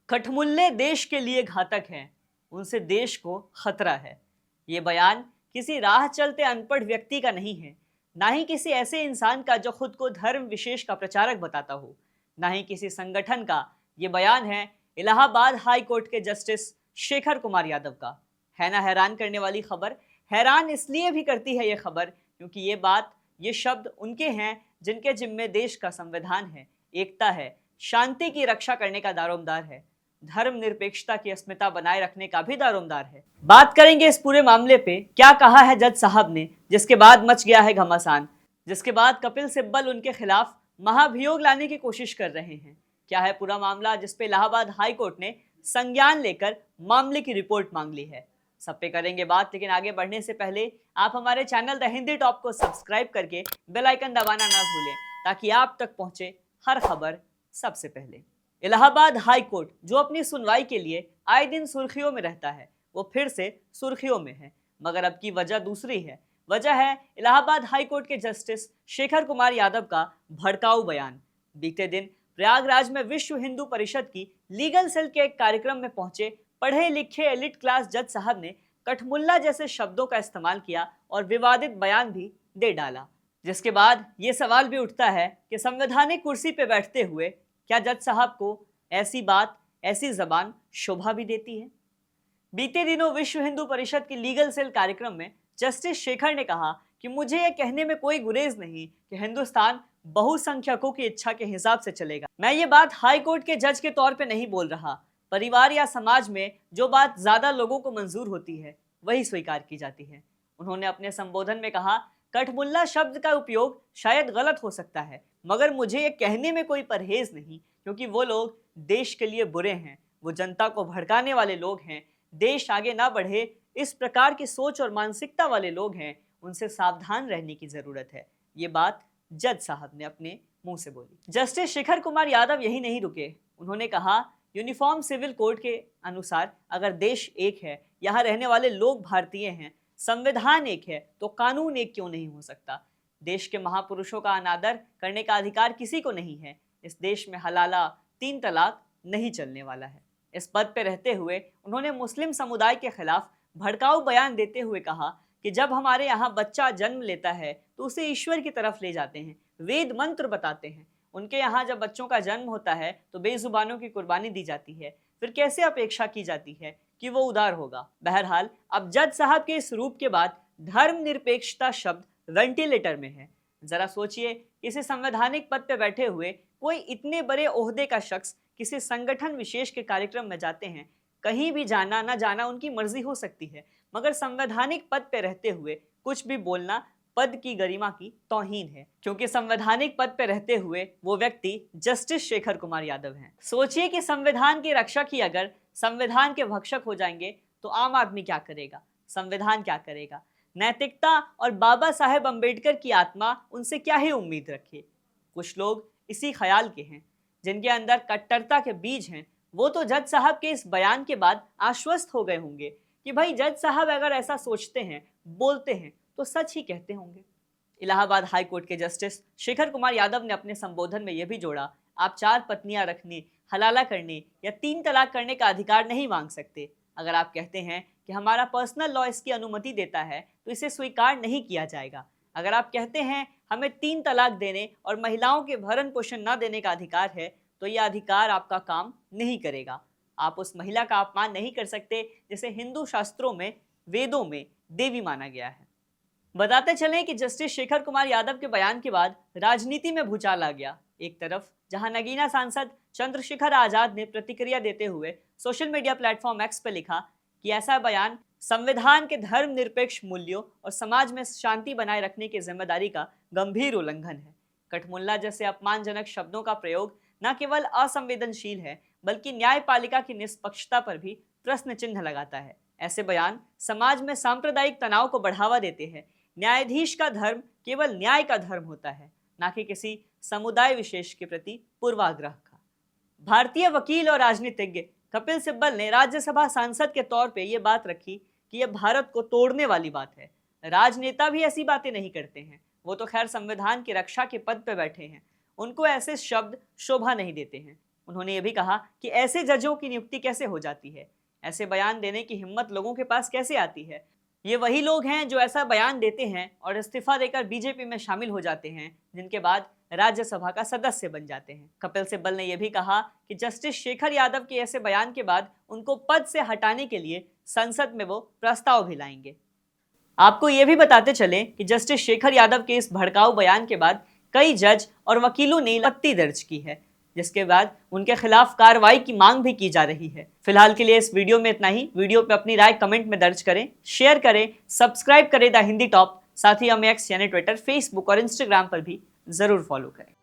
खटमुल्ले देश के लिए घातक हैं, उनसे देश को खतरा है। ये बयान किसी राह चलते अनपढ़ व्यक्ति का नहीं है, ना ही किसी ऐसे इंसान का जो खुद को धर्म विशेष का प्रचारक बताता हो, ना ही किसी संगठन का। ये बयान है इलाहाबाद हाई कोर्ट के जस्टिस शेखर कुमार यादव का। है ना हैरान करने वाली खबर। हैरान इसलिए भी करती है ये खबर क्योंकि ये शब्द उनके हैं जिनके जिम्मे देश का संविधान है, एकता है, शांति की रक्षा करने का दारोमदार है, धर्मनिरपेक्षता की अस्मिता बनाए रखने का भी दारोमदार है। बात करेंगे इस पूरे मामले पे, क्या कहा है जज साहब ने, जिसके बाद मच गया है घमासान, जिसके बाद कपिल सिब्बल उनके खिलाफ महाभियोग लाने की कोशिश कर रहे हैं। क्या है पूरा मामला जिसपे इलाहाबाद हाई कोर्ट ने संज्ञान लेकर मामले की रिपोर्ट मांग ली है। सब पे करेंगे बात, लेकिन आगे बढ़ने से पहले आप हमारे चैनल द हिंदी टॉप को सब्सक्राइब करके बेल आइकन दबाना ना भूलें ताकि आप तक पहुंचे हर खबर सबसे पहले। इलाहाबाद हाई कोर्ट जो अपनी सुनवाई के लिए आए दिन सुर्खियों में रहता है, वो फिर से सुर्खियों में है, मगर अब की वजह दूसरी है। वजह है इलाहाबाद हाई कोर्ट के जस्टिस शेखर कुमार यादव का भड़काऊ बयान। बीते दिन प्रयागराज में विश्व हिंदू परिषद की लीगल सेल के एक कार्यक्रम में पहुंचे पढ़े लिखे एलिट क्लास जज साहब ने कठमुल्ला जैसे शब्दों का इस्तेमाल किया और विवादित बयान भी दे डाला, जिसके बाद ये सवाल भी उठता है कि संवैधानिक कुर्सी पे बैठते हुए क्या जज साहब को ऐसी बात, ऐसी जबान शोभा भी देती है। बीते दिनों विश्व हिंदू परिषद की लीगल सेल कार्यक्रम में जस्टिस शेखर ने कहा कि मुझे यह कहने में कोई गुरेज नहीं कि हिंदुस्तान बहुसंख्यकों की इच्छा के हिसाब से चलेगा। मैं ये बात हाई कोर्ट के जज के तौर पे नहीं बोल रहा। परिवार या समाज में जो बात ज्यादा लोगों को मंजूर होती है वही स्वीकार की जाती है। उन्होंने अपने संबोधन में कहा, कठमुल्ला शब्द का उपयोग शायद गलत हो सकता है, मगर मुझे ये कहने में कोई परहेज नहीं, क्योंकि वो लोग देश के लिए बुरे हैं, वो जनता को भड़काने वाले लोग हैं, देश आगे ना बढ़े इस प्रकार की सोच और मानसिकता वाले लोग हैं, उनसे सावधान रहने की जरूरत है। ये बात जज साहब ने अपने मुंह से बोली। जस्टिस शेखर कुमार यादव यही नहीं रुके, उन्होंने कहा यूनिफॉर्म सिविल कोड के अनुसार अगर देश एक है, यहाँ रहने वाले लोग भारतीय हैं, संविधान एक है, तो कानून एक क्यों नहीं हो सकता। देश के महापुरुषों का अनादर करने का अधिकार किसी को नहीं है। इस देश में हलाला 3 तलाक नहीं चलने वाला है। इस पद पे रहते हुए उन्होंने मुस्लिम समुदाय के खिलाफ भड़काऊ बयान देते हुए कहा कि जब हमारे यहाँ बच्चा जन्म लेता है तो उसे ईश्वर की तरफ ले जाते हैं, वेद मंत्र बताते हैं। उनके यहाँ जब बच्चों का जन्म होता है तो बेजुबानों की कुर्बानी दी जाती है, फिर कैसे अपेक्षा की जाती है कि वो उदार होगा। बहरहाल अब जज साहब के इस रूप के बाद धर्मनिरपेक्षता शब्द वेंटिलेटर में है। जरा सोचिए, किसी संवैधानिक पद पे बैठे हुए कोई इतने बड़े ओहदे का शख्स किसी संगठन विशेष के कार्यक्रम में जाते हैं। कहीं भी जाना ना जाना उनकी मर्जी हो सकती है, मगर संवैधानिक पद पे रहते हुए कुछ भी बोलना पद की गरिमा की तौहीन है, क्योंकि संवैधानिक पद पे रहते हुए वो व्यक्ति जस्टिस शेखर कुमार यादव हैं। सोचिए कि संविधान की रक्षा की अगर संविधान के भक्षक हो जाएंगे तो आम आदमी क्या करेगा, संविधान क्या करेगा। नैतिकता और बाबा साहेब अंबेडकर की आत्मा उनसे क्या ही उम्मीद रखे। कुछ लोग इसी ख्याल के हैं, जिनके अंदर कट्टरता के बीज हैं, वो तो जज साहब के इस बयान के बाद आश्वस्त हो गए होंगे कि भाई जज साहब अगर ऐसा सोचते हैं, बोलते हैं तो सच ही कहते होंगे। इलाहाबाद हाई कोर्ट के जस्टिस शेखर कुमार यादव ने अपने संबोधन में यह भी जोड़ा, आप 4 पत्नियां रखने, हलाला करने या 3 तलाक करने का अधिकार नहीं मांग सकते। अगर आप कहते हैं कि हमारा पर्सनल लॉ इसकी अनुमति देता है तो इसे स्वीकार नहीं किया जाएगा। अगर आप कहते हैं हमें 3 तलाक देने और महिलाओं के भरण पोषण न देने का अधिकार है तो यह अधिकार आपका काम नहीं करेगा। आप उस महिला का अपमान नहीं कर सकते जिसे हिंदू शास्त्रों में, वेदों में देवी माना गया है। बताते चलें कि जस्टिस शेखर कुमार यादव के बयान के बाद राजनीति में भूचाल आ गया। एक तरफ जहां नगीना सांसद चंद्रशेखर आजाद ने प्रतिक्रिया देते उन्होंने सोशल मीडिया प्लेटफॉर्म एक्स पर लिखा कि ऐसा बयान संविधान के धर्मनिरपेक्ष मूल्यों और समाज में शांति बनाए रखने की जिम्मेदारी का गंभीर उल्लंघन है। कठमुल्ला जैसे अपमानजनक शब्दों का प्रयोग न केवल असंवेदनशील है बल्कि न्यायपालिका की निष्पक्षता पर भी प्रश्न चिन्ह लगाता है। ऐसे बयान समाज में सांप्रदायिक तनाव को बढ़ावा देते हैं। न्यायाधीश का धर्म केवल न्याय का धर्म होता है, न कि किसी समुदाय विशेष के प्रति पूर्वाग्रह का। भारतीय वकील और राजनीतिज्ञ कपिल सिब्बल ने राज्यसभा सांसद के तौर पे ये बात रखी कि यह भारत को तोड़ने वाली बात है। राजनेता भी ऐसी बातें नहीं करते हैं, वो तो खैर संविधान की रक्षा के पद पे बैठे हैं, उनको ऐसे शब्द शोभा नहीं देते हैं। उन्होंने ये भी कहा कि ऐसे जजों की नियुक्ति कैसे हो जाती है, ऐसे बयान देने की हिम्मत लोगों के पास कैसे आती है। ये वही लोग हैं जो ऐसा बयान देते हैं और इस्तीफा देकर बीजेपी में शामिल हो जाते हैं, जिनके बाद राज्यसभा का सदस्य बन जाते हैं। कपिल सिब्बल ने यह भी कहा कि जस्टिस शेखर यादव के ऐसे बयान के बाद उनको पद से हटाने के लिए संसद में वो प्रस्ताव भी लाएंगे। आपको ये भी बताते चले कि जस्टिस शेखर यादव के इस भड़काऊ बयान के बाद कई जज और वकीलों ने आपत्ति दर्ज की है, जिसके बाद उनके खिलाफ कार्रवाई की मांग भी की जा रही है। फिलहाल के लिए इस वीडियो में इतना ही। वीडियो पे अपनी राय कमेंट में दर्ज करें, शेयर करें, सब्सक्राइब करें द हिंदी टॉप। साथ ही हमें एक्स यानी ट्विटर, फेसबुक और इंस्टाग्राम पर भी जरूर फॉलो करें।